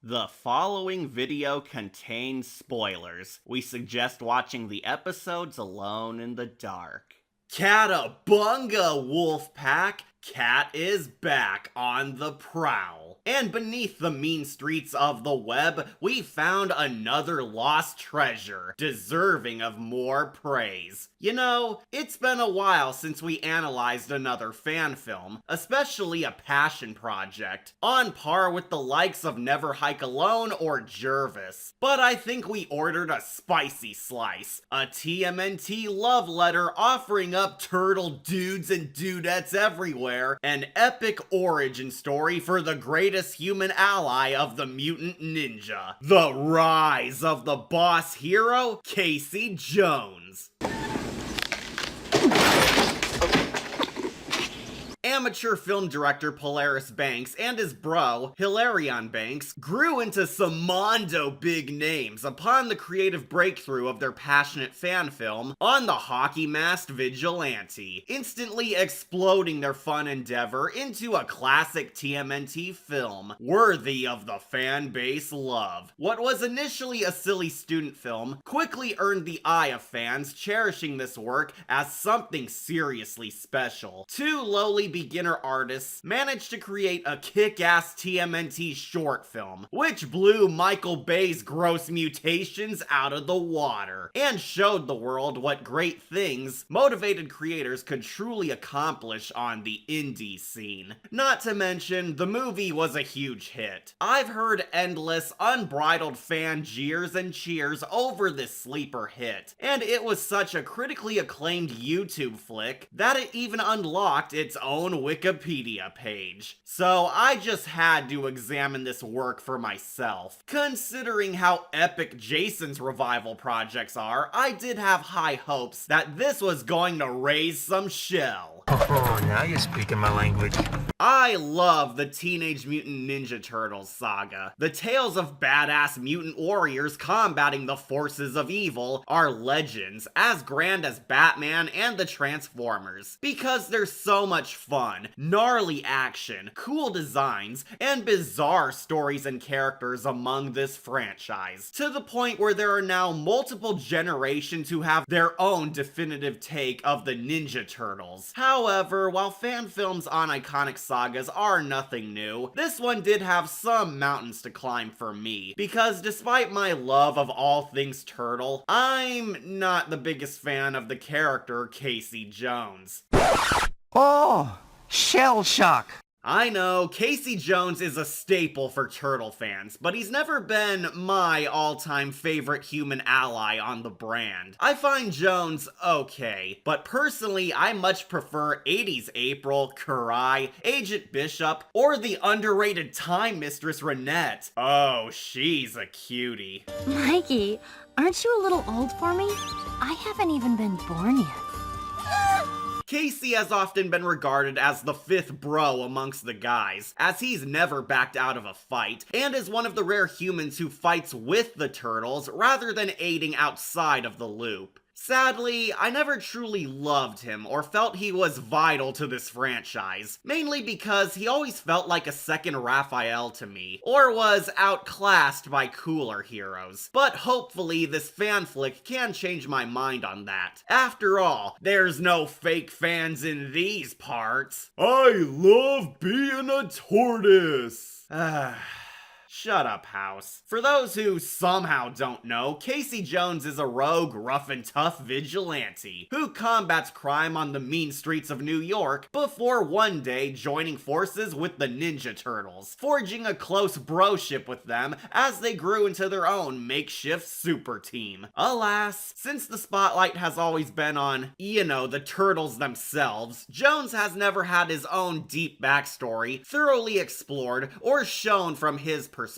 The following video contains spoilers. We suggest watching the episodes alone in the dark. Catabunga, Wolfpack! Cat is back on the prowl. And beneath the mean streets of the web, we found another lost treasure, deserving of more praise. You know, it's been a while since we analyzed another fan film, especially a passion project, on par with the likes of Never Hike Alone or Jervis. But I think we ordered a spicy slice, a TMNT love letter offering up turtle dudes and dudettes everywhere, an epic origin story for the greatest human ally of the mutant ninja, the rise of the boss hero, Casey Jones. Amateur film director Polaris Banks and his bro, Hilarion Banks, grew into some mondo big names upon the creative breakthrough of their passionate fan film on the hockey-masked vigilante, instantly exploding their fun endeavor into a classic TMNT film, worthy of the fan base love. What was initially a silly student film quickly earned the eye of fans, cherishing this work as something seriously special. Two lowly beginner artists managed to create a kick-ass TMNT short film, which blew Michael Bay's gross mutations out of the water, and showed the world what great things motivated creators could truly accomplish on the indie scene. Not to mention, the movie was a huge hit. I've heard endless, unbridled fan jeers and cheers over this sleeper hit, and it was such a critically acclaimed YouTube flick that it even unlocked its own Wikipedia page. So I just had to examine this work for myself. Considering how epic Jason's revival projects are, I did have high hopes that this was going to raise some shell. Oh, now you're speaking my language. I love the Teenage Mutant Ninja Turtles saga. The tales of badass mutant warriors combating the forces of evil are legends, as grand as Batman and the Transformers, because they're so much fun, gnarly action, cool designs, and bizarre stories and characters among this franchise, to the point where there are now multiple generations who have their own definitive take of the Ninja Turtles. However, while fan films on iconic sagas are nothing new, this one did have some mountains to climb for me, because despite my love of all things turtle, I'm not the biggest fan of the character Casey Jones. Oh, shell shock. I know, Casey Jones is a staple for Turtle fans, but he's never been my all-time favorite human ally on the brand. I find Jones okay, but personally I much prefer 80s April, Karai, Agent Bishop, or the underrated Time Mistress Renette. Oh, she's a cutie. Mikey, aren't you a little old for me? I haven't even been born yet. Casey has often been regarded as the fifth bro amongst the guys, as he's never backed out of a fight, and is one of the rare humans who fights with the turtles rather than aiding outside of the loop. Sadly, I never truly loved him or felt he was vital to this franchise, mainly because he always felt like a second Raphael to me, or was outclassed by cooler heroes. But hopefully this fan flick can change my mind on that. After all, there's no fake fans in these parts. I love being a tortoise. Shut up, House. For those who somehow don't know, Casey Jones is a rogue, rough and tough vigilante who combats crime on the mean streets of New York before one day joining forces with the Ninja Turtles, forging a close broship with them as they grew into their own makeshift super team. Alas, since the spotlight has always been on, the Turtles themselves, Jones has never had his own deep backstory thoroughly explored or shown from his perspective.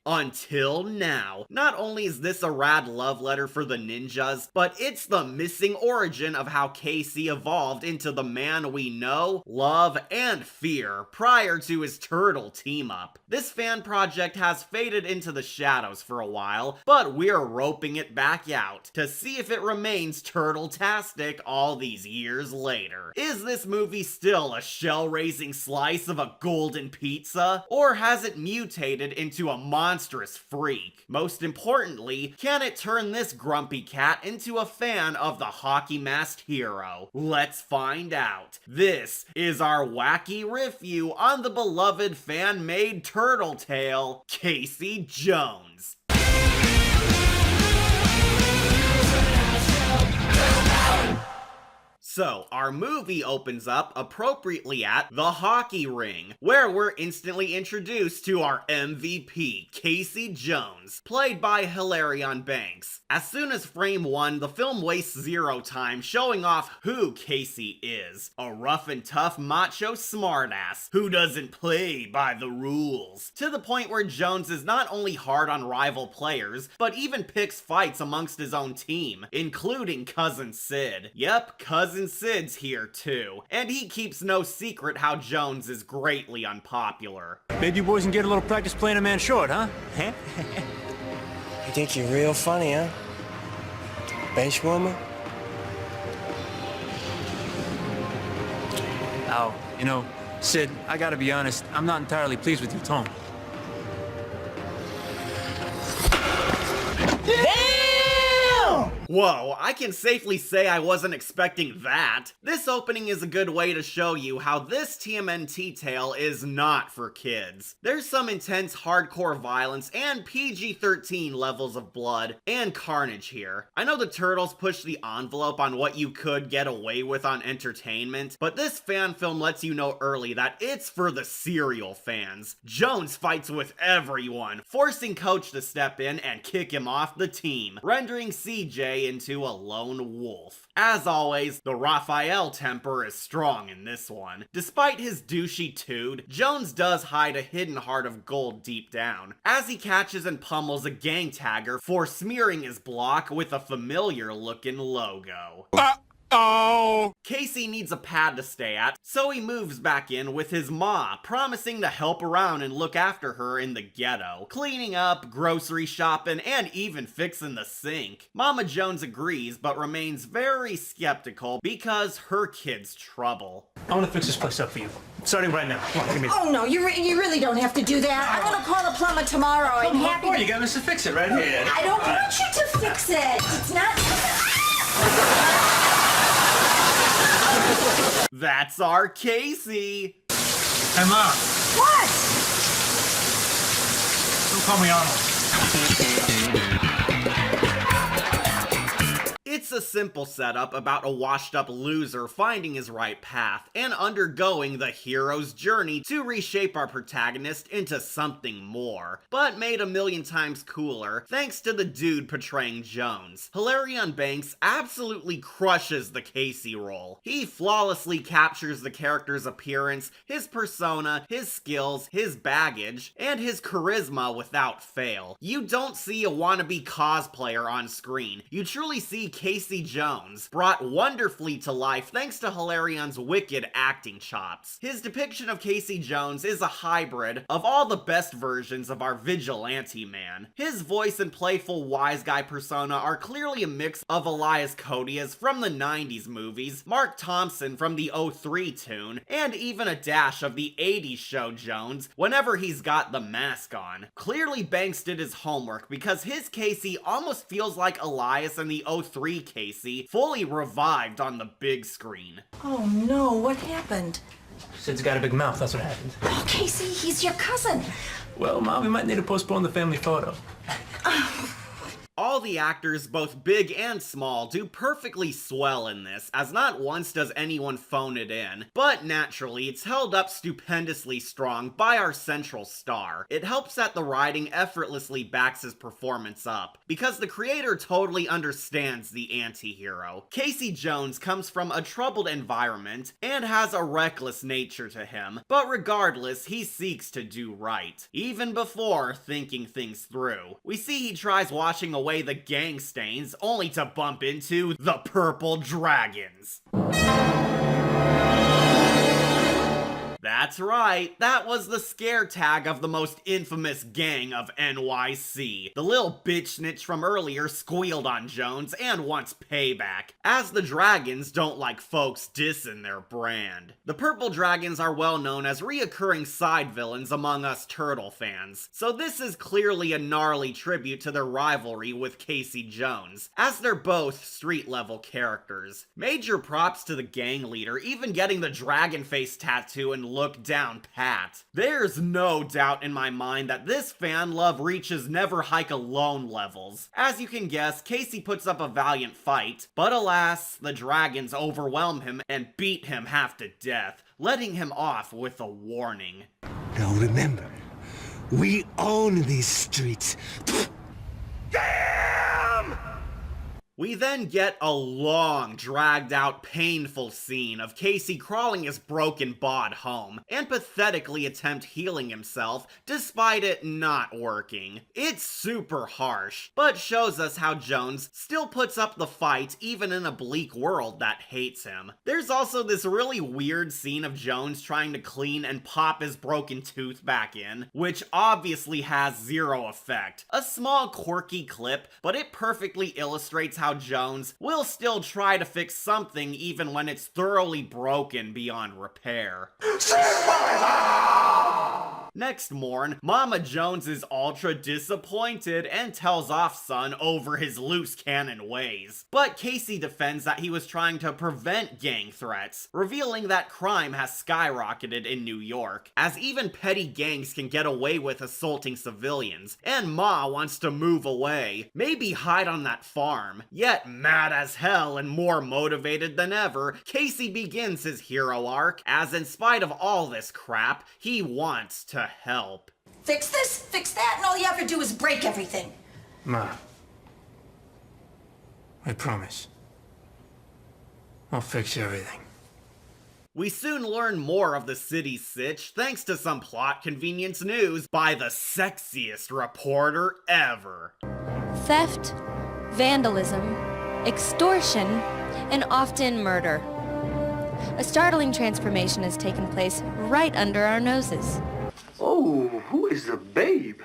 Until now. Not only is this a rad love letter for the ninjas, but it's the missing origin of how Casey evolved into the man we know, love, and fear prior to his turtle team-up. This fan project has faded into the shadows for a while, but we're roping it back out to see if it remains turtle-tastic all these years later. Is this movie still a shell-raising slice of a golden pizza, or has it mutated into a monstrous freak? Most importantly, can it turn this grumpy cat into a fan of the hockey-masked hero? Let's find out. This is our wacky review on the beloved fan-made turtle tale, Casey Jones. So, our movie opens up appropriately at the hockey ring, where we're instantly introduced to our MVP, Casey Jones, played by Hilarion Banks. As soon as frame 1, the film wastes zero time showing off who Casey is. A rough and tough macho smartass who doesn't play by the rules. To the point where Jones is not only hard on rival players, but even picks fights amongst his own team, including Cousin Sid. Yep, Cousin Sid's here too, and he keeps no secret how Jones is greatly unpopular. Maybe you boys can get a little practice playing a man short, huh? You think you're real funny, huh? Bench warmer? Ow. You know, Sid, I gotta be honest, I'm not entirely pleased with your tone. Whoa, I can safely say I wasn't expecting that. This opening is a good way to show you how this TMNT tale is not for kids. There's some intense hardcore violence and PG-13 levels of blood and carnage here. I know the Turtles push the envelope on what you could get away with on entertainment, but this fan film lets you know early that it's for the serial fans. Jones fights with everyone, forcing Coach to step in and kick him off the team, rendering CJ into a lone wolf. As always, the Raphael temper is strong in this one. Despite his douchey tood, Jones does hide a hidden heart of gold deep down, as he catches and pummels a gang tagger for smearing his block with a familiar looking logo. Oh! Casey needs a pad to stay at, so he moves back in with his ma, promising to help around and look after her in the ghetto, cleaning up, grocery shopping, and even fixing the sink. Mama Jones agrees, but remains very skeptical because her kid's trouble. I want to fix this place up for you. Starting right now. Come on, give me Oh, no, you really don't have to do that. I'm gonna call the plumber tomorrow. I'm happy to... You got us to fix it right here. I don't want you to fix it. It's not... That's our Casey! Hey, Mom. What? Don't call me Arnold. It's a simple setup about a washed-up loser finding his right path and undergoing the hero's journey to reshape our protagonist into something more, but made a million times cooler thanks to the dude portraying Jones. Hilarion Banks absolutely crushes the Casey role. He flawlessly captures the character's appearance, his persona, his skills, his baggage, and his charisma without fail. You don't see a wannabe cosplayer on screen. You truly see Casey Jones, brought wonderfully to life thanks to Hilarion's wicked acting chops. His depiction of Casey Jones is a hybrid of all the best versions of our vigilante man. His voice and playful wise guy persona are clearly a mix of Elias Koteas from the 90s movies, Mark Thompson from the 03 tune, and even a dash of the 80s show Jones whenever he's got the mask on. Clearly Banks did his homework because his Casey almost feels like Elias in the 03 Casey, fully revived on the big screen. Oh, no, what happened? Sid's got a big mouth, that's what happened. Oh, Casey, he's your cousin. Well, Mom, we might need to postpone the family photo. All the actors, both big and small, do perfectly swell in this, as not once does anyone phone it in. But naturally, it's held up stupendously strong by our central star. It helps that the writing effortlessly backs his performance up, because the creator totally understands the anti-hero. Casey Jones comes from a troubled environment and has a reckless nature to him, but regardless, he seeks to do right, even before thinking things through. We see he tries washing away the gang stains, only to bump into the purple dragons. That's right, that was the scare tag of the most infamous gang of NYC. The little bitch snitch from earlier squealed on Jones and wants payback, as the dragons don't like folks dissing their brand. The purple dragons are well known as reoccurring side villains among us turtle fans, so this is clearly a gnarly tribute to their rivalry with Casey Jones, as they're both street level characters. Major props to the gang leader even getting the dragon face tattoo and look down pat. There's no doubt in my mind that this fan love reaches never hike alone levels. As you can guess, Casey puts up a valiant fight, but alas, the dragons overwhelm him and beat him half to death, letting him off with a warning. Now remember, we own these streets. We then get a long, dragged-out, painful scene of Casey crawling his broken bod home and pathetically attempt healing himself despite it not working. It's super harsh, but shows us how Jones still puts up the fight even in a bleak world that hates him. There's also this really weird scene of Jones trying to clean and pop his broken tooth back in, which obviously has zero effect. A small quirky clip, but it perfectly illustrates how Jones will still try to fix something even when it's thoroughly broken beyond repair. Next morn, Mama Jones is ultra disappointed and tells off Son over his loose cannon ways. But Casey defends that he was trying to prevent gang threats, revealing that crime has skyrocketed in New York, as even petty gangs can get away with assaulting civilians, and Ma wants to move away, maybe hide on that farm. Yet mad as hell and more motivated than ever, Casey begins his hero arc, as in spite of all this crap, he wants to help. Fix this, fix that, and all you have to do is break everything. Ma, I promise. I'll fix everything. We soon learn more of the city's sitch thanks to some plot convenience news by the sexiest reporter ever. Theft, vandalism, extortion, and often murder. A startling transformation has taken place right under our noses. Oh, who is the babe?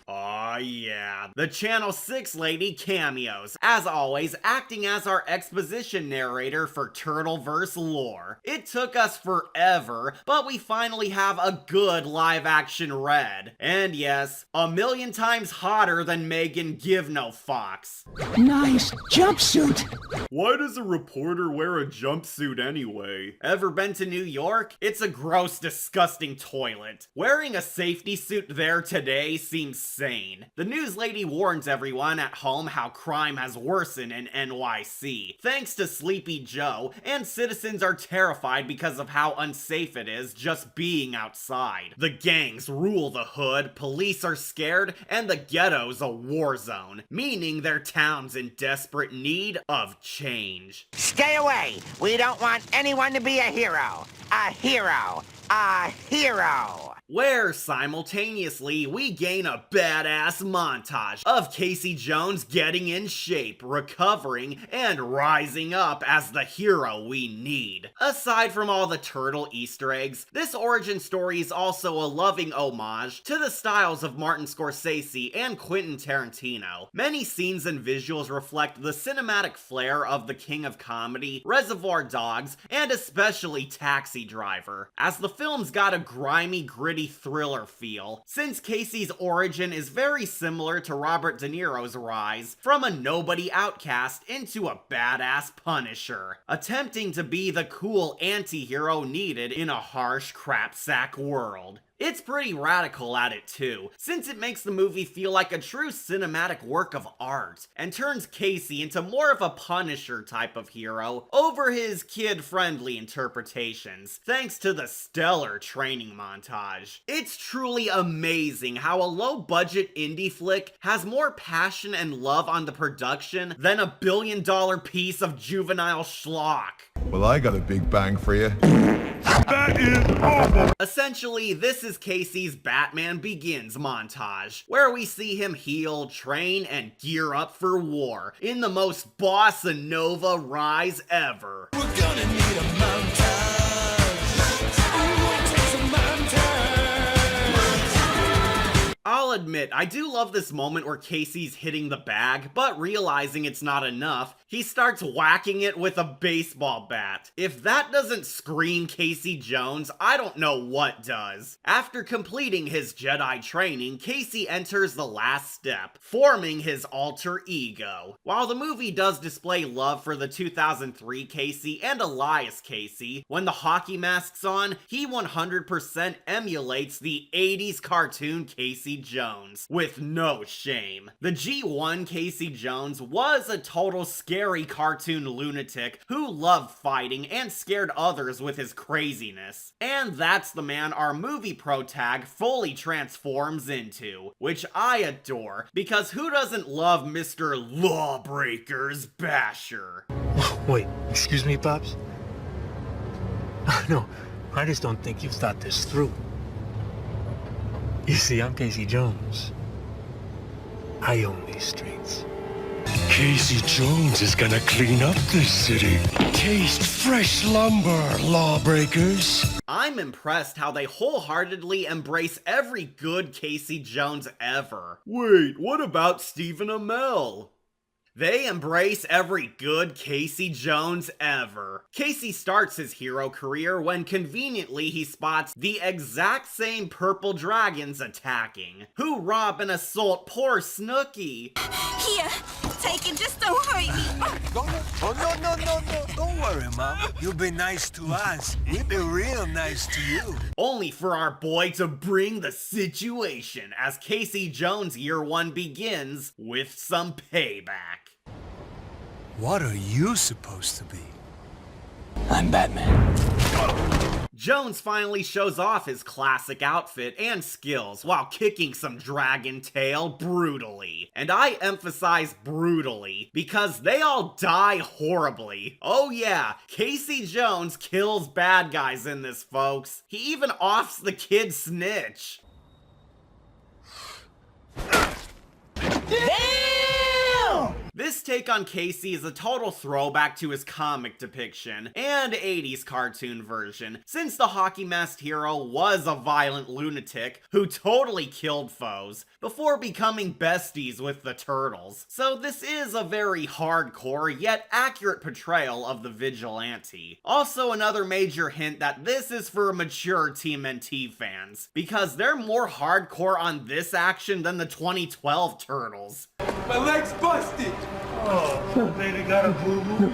Aw yeah, the Channel 6 lady cameos, as always acting as our exposition narrator for Turtleverse lore. It took us forever, but we finally have a good live-action Red. And yes, a million times hotter than Megan Give No Fox. Nice jumpsuit. Why does a reporter wear a jumpsuit anyway? Ever been to New York? It's a gross, disgusting toilet. Wearing a safety suit there today seems sane. The news lady warns everyone at home how crime has worsened in NYC, thanks to Sleepy Joe, and citizens are terrified because of how unsafe it is just being outside. The gangs rule the hood, police are scared, and the ghetto's a war zone, meaning their town's in desperate need of change. Stay away! We don't want anyone to be a hero! A hero! A hero! Where, simultaneously, we gain a badass montage of Casey Jones getting in shape, recovering, and rising up as the hero we need. Aside from all the turtle Easter eggs, this origin story is also a loving homage to the styles of Martin Scorsese and Quentin Tarantino. Many scenes and visuals reflect the cinematic flair of the King of Comedy, Reservoir Dogs, and especially Taxi Driver, as the film's got a grimy, gritty thriller feel, since Casey's origin is very similar to Robert De Niro's rise from a nobody outcast into a badass Punisher, attempting to be the cool anti-hero needed in a harsh crapsack world. It's pretty radical at it too, since it makes the movie feel like a true cinematic work of art, and turns Casey into more of a Punisher type of hero over his kid-friendly interpretations, thanks to the stellar training montage. It's truly amazing how a low-budget indie flick has more passion and love on the production than a billion-dollar piece of juvenile schlock. Well, I got a big bang for you. That is awful! Essentially, this is Casey's Batman Begins montage, where we see him heal, train, and gear up for war in the most bossa nova rise ever. We're gonna need a montage. admit, I do love this moment where Casey's hitting the bag, but realizing it's not enough, he starts whacking it with a baseball bat. If that doesn't scream Casey Jones, I don't know what does. After completing his Jedi training, Casey enters the last step, forming his alter ego. While the movie does display love for the 2003 Casey and Elias Casey, when the hockey mask's on, he 100% emulates the 80s cartoon Casey Jones, with no shame. The G1 Casey Jones was a total scary cartoon lunatic who loved fighting and scared others with his craziness. And that's the man our movie protag fully transforms into, which I adore, because who doesn't love Mr. Lawbreakers Basher? Wait, excuse me, Pups? No, I just don't think you've thought this through. You see, I'm Casey Jones. I own these streets. Casey Jones is gonna clean up this city. Taste fresh lumber, lawbreakers. I'm impressed how they wholeheartedly embrace every good Casey Jones ever. Wait, what about Stephen Amell? They embrace every good Casey Jones ever. Casey starts his hero career when conveniently he spots the exact same purple dragons attacking, who rob and assault poor Snooky. Here, take it, just don't hurt me. No. Don't worry, Mom. You've been nice to us. We've been real nice to you. Only for our boy to bring the situation as Casey Jones Year 1 begins with some payback. What are you supposed to be? I'm Batman. Jones finally shows off his classic outfit and skills while kicking some dragon tail brutally. And I emphasize brutally because they all die horribly. Oh yeah, Casey Jones kills bad guys in this, folks. He even offs the kid Snitch. This take on Casey is a total throwback to his comic depiction and 80s cartoon version, since the hockey-masked hero was a violent lunatic who totally killed foes before becoming besties with the turtles. So this is a very hardcore yet accurate portrayal of the vigilante. Also another major hint that this is for mature TMNT fans, because they're more hardcore on this action than the 2012 Turtles. My leg's busted! Oh, baby got a boo-boo?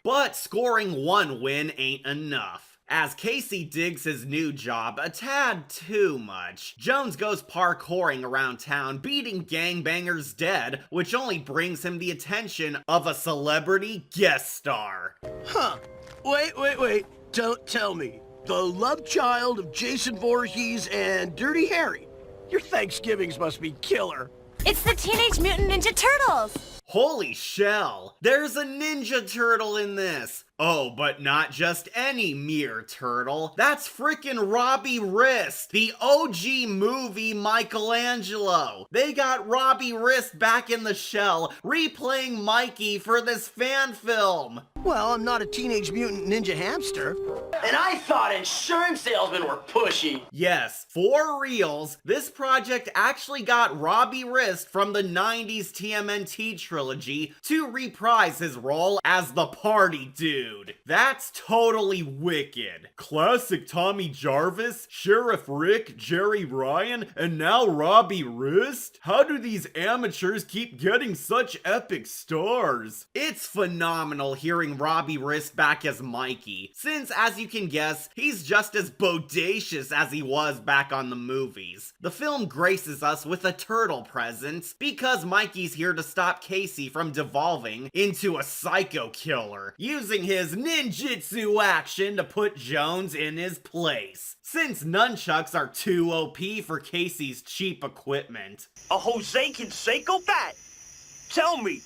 But scoring one win ain't enough, as Casey digs his new job a tad too much. Jones goes parkouring around town, beating gangbangers dead, which only brings him the attention of a celebrity guest star. Huh. Wait. Don't tell me. The love child of Jason Voorhees and Dirty Harry. Your Thanksgivings must be killer. It's the Teenage Mutant Ninja Turtles! Holy shell! There's a Ninja Turtle in this! Oh, but not just any mere turtle. That's frickin' Robbie Wrist, the OG movie Michelangelo. They got Robbie Wrist back in the shell, replaying Mikey for this fan film. Well, I'm not a Teenage Mutant Ninja Hamster. And I thought insurance salesmen were pushy. Yes, for reals, this project actually got Robbie Wrist from the 90s TMNT trilogy to reprise his role as the party dude. That's totally wicked. Classic Tommy Jarvis, Sheriff Rick, Jerry Ryan, and now Robbie Wrist? How do these amateurs keep getting such epic stars? It's phenomenal hearing Robbie Wrist back as Mikey, since as you can guess, he's just as bodacious as he was back on the movies. The film graces us with a turtle presence because Mikey's here to stop Casey from devolving into a psycho killer, using his ninjutsu action to put Jones in his place, since nunchucks are too OP for Casey's cheap equipment. A Jose Canseco bat? Tell me,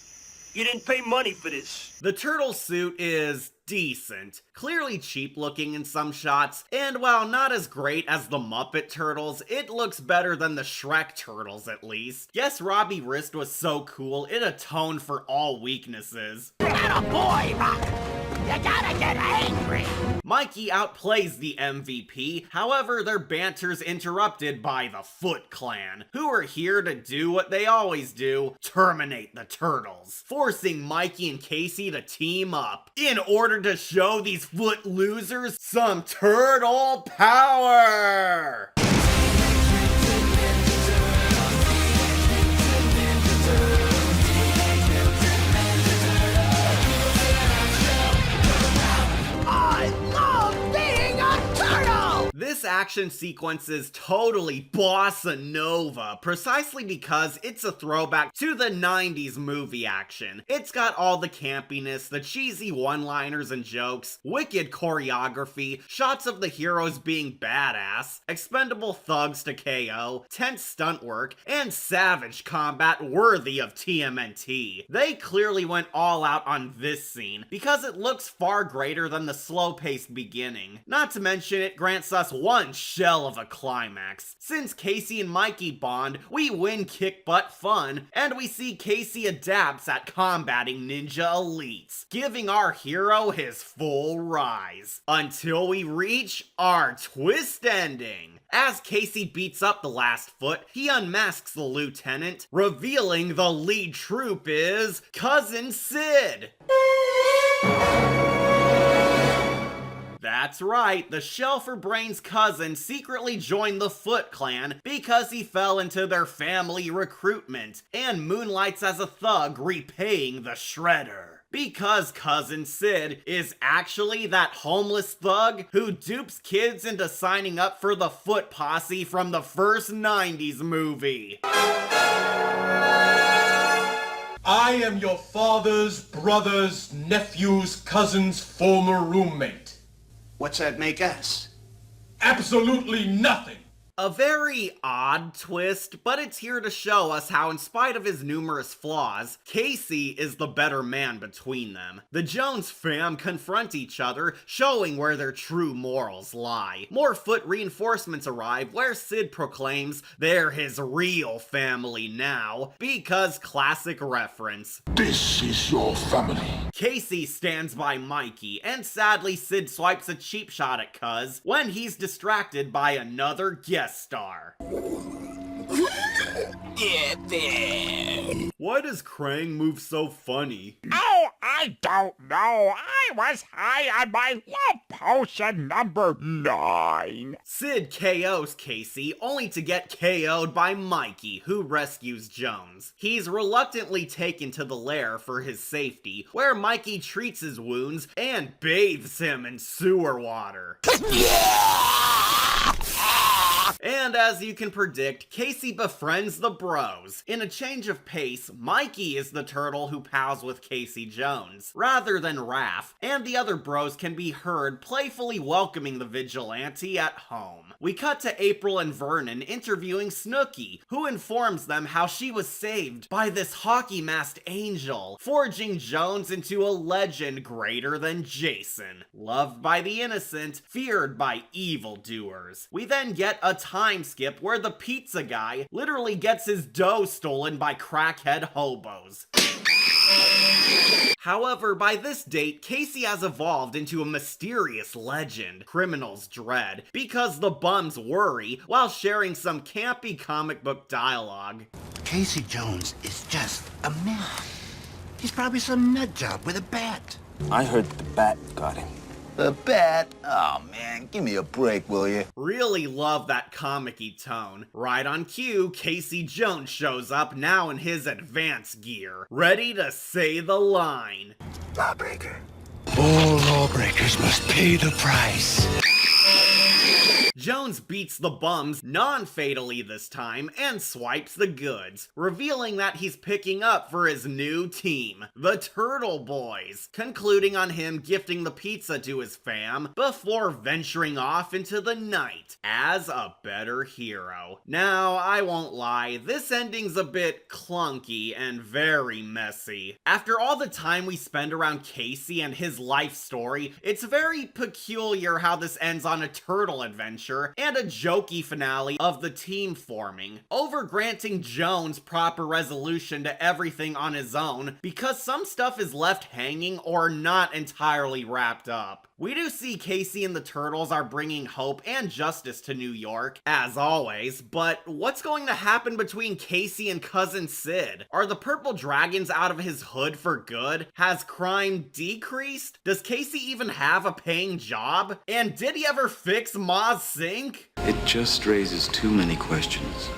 you didn't pay money for this. The turtle suit is decent, clearly cheap looking in some shots, and while not as great as the Muppet Turtles, it looks better than the Shrek Turtles at least. Yes, Robbie Wrist was so cool, it atoned for all weaknesses. Atta boy, Buck! You gotta get angry! Mikey outplays the MVP, however their banter's interrupted by the Foot Clan, who are here to do what they always do, terminate the turtles, forcing Mikey and Casey to team up, in order to show these foot losers some turtle power! This action sequence is totally bossa nova, precisely because it's a throwback to the 90s movie action. It's got all the campiness, the cheesy one-liners and jokes, wicked choreography, shots of the heroes being badass, expendable thugs to KO, tense stunt work, and savage combat worthy of TMNT. They clearly went all out on this scene, because it looks far greater than the slow-paced beginning. Not to mention it grants us one shell of a climax. Since Casey and Mikey bond, we win kick butt fun, and we see Casey adapts at combating ninja elites, giving our hero his full rise. Until we reach our twist ending. As Casey beats up the last foot, he unmasks the lieutenant, revealing the lead troop is Cousin Sid. That's right, the Shell for Brains cousin secretly joined the Foot Clan because he fell into their family recruitment and moonlights as a thug repaying the Shredder. Because Cousin Sid is actually that homeless thug who dupes kids into signing up for the Foot Posse from the first 90s movie. I am your father's brother's nephew's cousin's former roommate. What's that make us? Absolutely nothing. A very odd twist, but it's here to show us how, in spite of his numerous flaws, Casey is the better man between them. The Jones fam confront each other, showing where their true morals lie. More foot reinforcements arrive, where Sid proclaims they're his real family now, because classic reference. This is your family. Casey stands by Mikey, and sadly Sid swipes a cheap shot at Cuz when he's distracted by another guest star. Why does Krang move so funny? Oh, I don't know. I was high on my love potion number 9. Sid KOs Casey, only to get KO'd by Mikey, who rescues Jones. He's reluctantly taken to the lair for his safety, where Mikey treats his wounds and bathes him in sewer water. And as you can predict, Casey befriends the bros. In a change of pace, Mikey is the turtle who pals with Casey Jones, rather than Raph, and the other bros can be heard playfully welcoming the vigilante at home. We cut to April and Vernon interviewing Snooki, who informs them how she was saved by this hockey-masked angel, forging Jones into a legend greater than Jason, loved by the innocent, feared by evildoers. We then get a time skip where the pizza guy literally gets his dough stolen by crackhead hobos. However, by this date, Casey has evolved into a mysterious legend criminals dread, because the bums worry while sharing some campy comic book dialogue. Casey Jones is just a myth. He's probably some nut job with a bat. I heard the bat got him. The bat? Oh man, give me a break, will you? Really love that comic-y tone. Right on cue, Casey Jones shows up, now in his advanced gear, ready to say the line. Lawbreaker. All lawbreakers must pay the price. Jones beats the bums non-fatally this time and swipes the goods, revealing that he's picking up for his new team, the Turtle Boys, concluding on him gifting the pizza to his fam before venturing off into the night as a better hero. Now, I won't lie, this ending's a bit clunky and very messy. After all the time we spend around Casey and his life story, it's very peculiar how this ends on a turtle adventure closure and a jokey finale of the team forming, over granting Jones proper resolution to everything on his own because some stuff is left hanging or not entirely wrapped up. We do see Casey and the Turtles are bringing hope and justice to New York, as always, but what's going to happen between Casey and Cousin Sid? Are the purple dragons out of his hood for good? Has crime decreased? Does Casey even have a paying job? And did he ever fix Ma's sink? It just raises too many questions.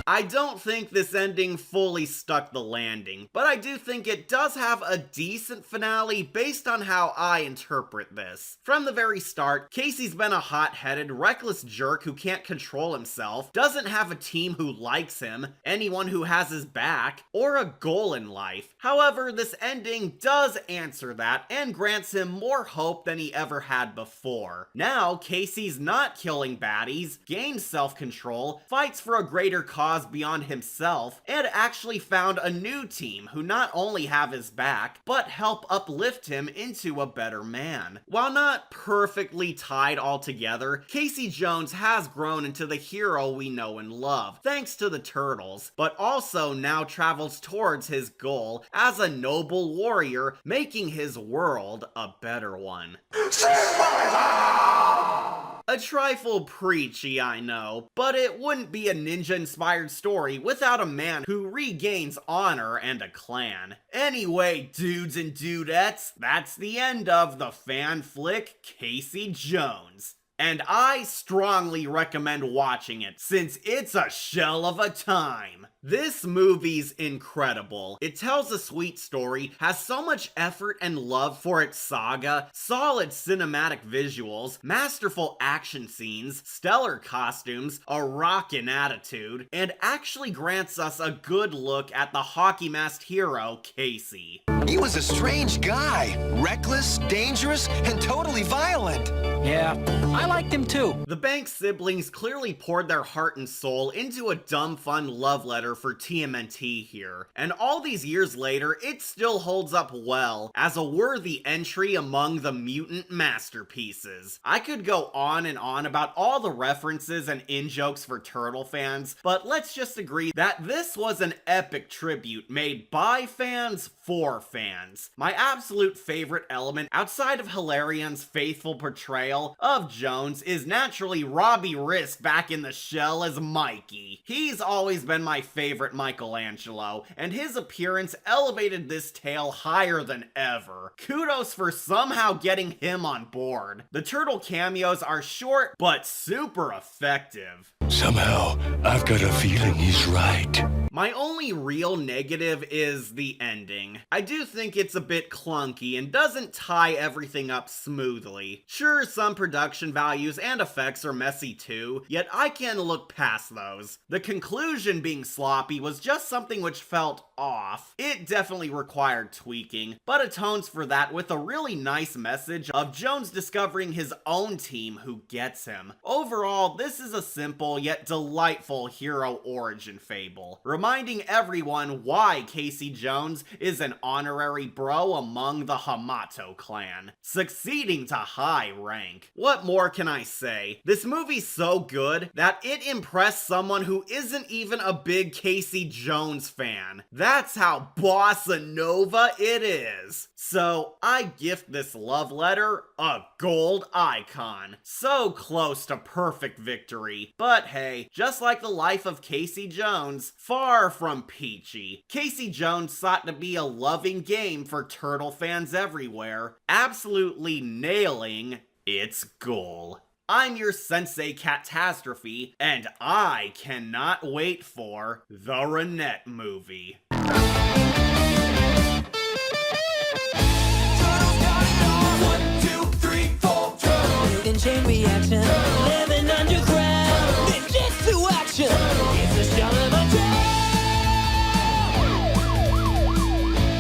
I don't think this ending fully stuck the landing, but I do think it does have a decent finale based on how I interpret this. From the very start, Casey's been a hot-headed, reckless jerk who can't control himself, doesn't have a team who likes him, anyone who has his back, or a goal in life. However, this ending does answer that and grants him more hope than he ever had before. Now, Casey's not killing baddies, gains self-control, fights for a greater cause beyond himself, and actually found a new team who not only have his back, but help uplift him into a better man. While not perfectly tied all together, Casey Jones has grown into the hero we know and love, thanks to the Turtles, but also now travels towards his goal as a noble warrior, making his world a better one. A trifle preachy, I know, but it wouldn't be a ninja-inspired story without a man who regains honor and a clan. Anyway, dudes and dudettes, that's the end of the fan flick Casey Jones. And I strongly recommend watching it, since it's a shell of a time. This movie's incredible. It tells a sweet story, has so much effort and love for its saga, solid cinematic visuals, masterful action scenes, stellar costumes, a rockin' attitude, and actually grants us a good look at the hockey-masked hero, Casey. He was a strange guy. Reckless, dangerous, and totally violent. Yeah, I liked him too. The Banks siblings clearly poured their heart and soul into a dumb fun love letter for TMNT here. And all these years later, it still holds up well as a worthy entry among the mutant masterpieces. I could go on and on about all the references and in-jokes for Turtle fans, but let's just agree that this was an epic tribute made by fans for fans. My absolute favorite element outside of Hilarion's faithful portrayal of Jones is naturally Robbie Risk back in the shell as Mikey. He's always been my favorite Michelangelo, and his appearance elevated this tale higher than ever. Kudos for somehow getting him on board. The Turtle cameos are short, but super effective. Somehow, I've got a feeling he's right. My only real negative is the ending. I do think it's a bit clunky and doesn't tie everything up smoothly. Sure, some production values and effects are messy too, yet I can look past those. The conclusion being sloppy was just something which felt off. It definitely required tweaking, but atones for that with a really nice message of Jones discovering his own team who gets him. Overall, this is a simple yet delightful hero origin fable, reminding everyone why Casey Jones is an honorary bro among the Hamato clan, succeeding to high rank. What more can I say? This movie's so good that it impressed someone who isn't even a big Casey Jones fan. That's how bossa nova it is. So I gift this love letter a gold icon. So close to perfect victory. But hey, just like the life of Casey Jones, far from peachy. Casey Jones sought to be a loving game for Turtle fans everywhere, absolutely nailing its goal. I'm your Sensei Catastrophe, and I cannot wait for the Renette movie. Chain reaction, living underground, ninjutsu action, it's a shell of a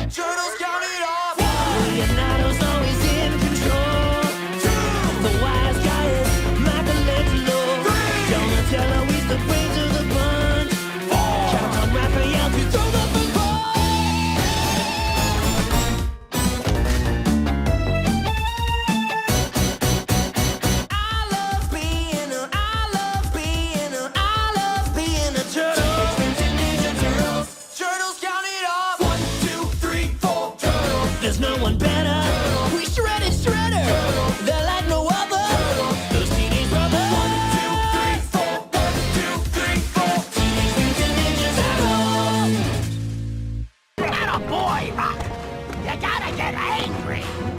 turtles count it off. Leonardo's always in control. The wild